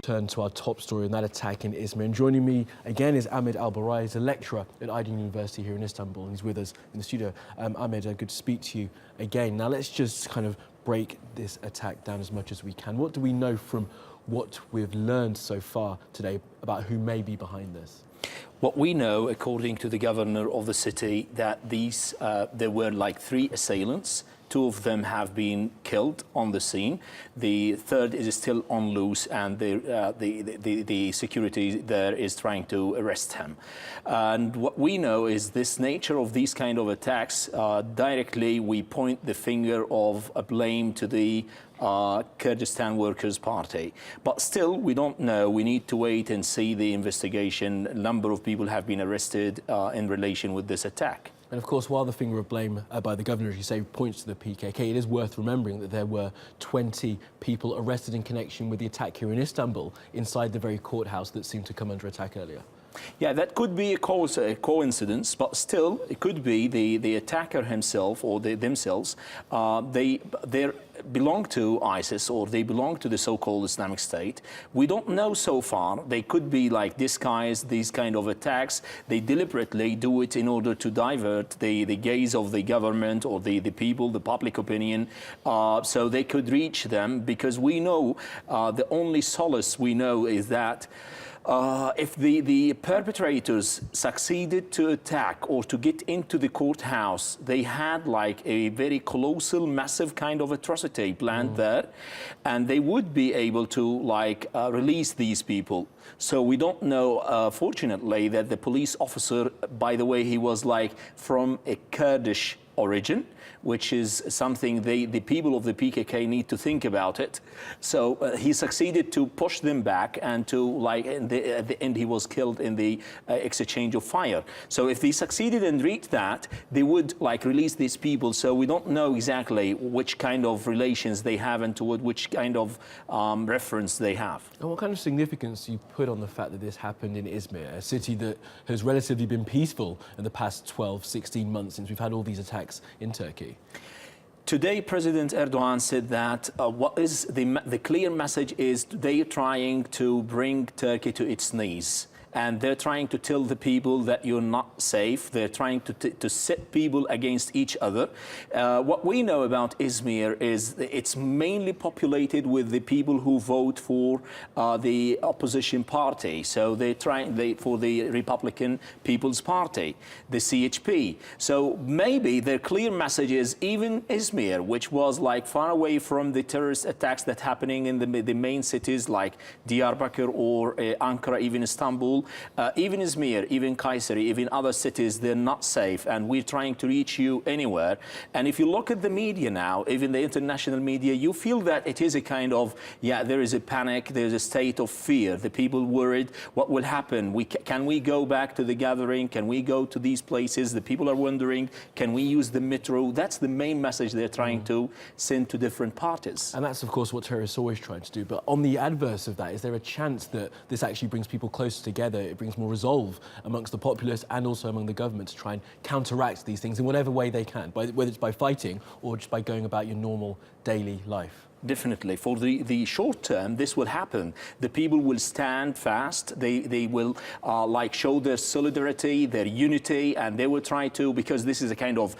Turn to our top story on that attack in Izmir. And joining me again is Ahmed al Burai. He's a lecturer at Aydın University here in Istanbul. He's with us in the studio. Ahmed, good to speak to you again. Now let's just kind of break this attack down as much as we can. What do we know from what we've learned so far today about who may be behind this? What we know, according to the governor of the city, that there were like 3 assailants. 2 of them have been killed on the scene. The third is still on loose, and the security there is trying to arrest him. And what we know is this nature of these kind of attacks. Directly, we point the finger of a blame to the Kurdistan Workers' Party. But still, we don't know. We need to wait and see the investigation. A number of people have been arrested in relation with this attack. And of course, while the finger of blame by the governor, as you say, points to the PKK, it is worth remembering that there were 20 people arrested in connection with the attack here in Istanbul, inside the very courthouse that seemed to come under attack earlier. Yeah, that could be a coincidence, but still, it could be the attacker himself or themselves. They belong to ISIS, or they belong to the so-called Islamic State. We don't know so far. They could be like disguised, these kind of attacks. They deliberately do it in order to divert the gaze of the government or the people, the public opinion, so they could reach them, because we know, the only solace we know is that if the perpetrators succeeded to attack or to get into the courthouse, they had like a very colossal, massive kind of atrocity planned there, and they would be able to like release these people. So we don't know, fortunately, that the police officer, by the way, he was like from a Kurdish origin, which is something the people of the PKK need to think about it. So he succeeded to push them back, and to like at the end he was killed in the exchange of fire. So if they succeeded and reached that, they would like release these people. So we don't know exactly which kind of relations they have and toward which kind of reference they have. And what kind of significance do you put on the fact that this happened in Izmir, a city that has relatively been peaceful in the past 12, 16 months since we've had all these attacks in Turkey? Today, President Erdogan said that what is the clear message is they are trying to bring Turkey to its knees. And they're trying to tell the people that you're not safe. They're trying to set people against each other. What we know about Izmir is it's mainly populated with the people who vote for the opposition party. So they're trying for the Republican People's Party, the CHP. So maybe their clear message is even Izmir, which was like far away from the terrorist attacks that happening in the main cities like Diyarbakir or Ankara, even Istanbul. Even Izmir, even Kayseri, even other cities, they're not safe, and we're trying to reach you anywhere. And if you look at the media now, even the international media, you feel that it is a kind of, yeah, there is a panic, there's a state of fear. The people worried, what will happen? Can we go back to the gathering? Can we go to these places? The people are wondering, can we use the metro? That's the main message they're trying to send to different parties. And that's, of course, what terrorists always try to do. But on the adverse of that, is there a chance that this actually brings people closer together? It brings more resolve amongst the populace and also among the government to try and counteract these things in whatever way they can, whether it's by fighting or just by going about your normal daily life? Definitely. For the short term, this will happen. The people will stand fast. They will like show their solidarity, their unity, and they will try to, because this is a kind of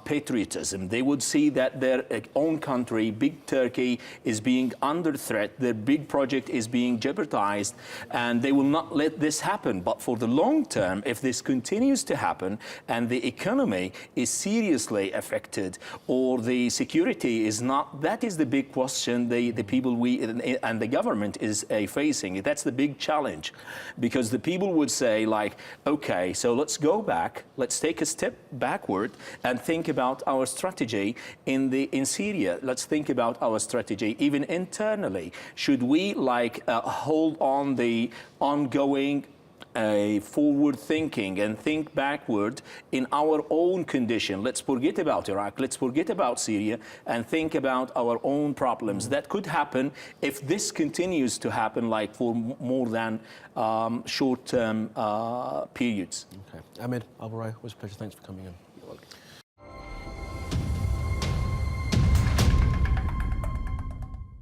patriotism. They would see that their own country, big Turkey, is being under threat. Their big project is being jeopardized, and they will not let this happen. But for the long term, if this continues to happen and the economy is seriously affected, or the security is not, that is the big question the people and the government is facing. That's the big challenge, because the people would say like, okay, so let's go back, let's take a step backward and think about our strategy in Syria. Let's think about our strategy even internally. Should we like hold on the ongoing forward thinking and think backward in our own condition? Let's forget about Iraq, let's forget about Syria, and think about our own problems. That could happen if this continues to happen like for more than short-term periods. Okay. Ahmed al Burai, it was a pleasure. Thanks for coming in.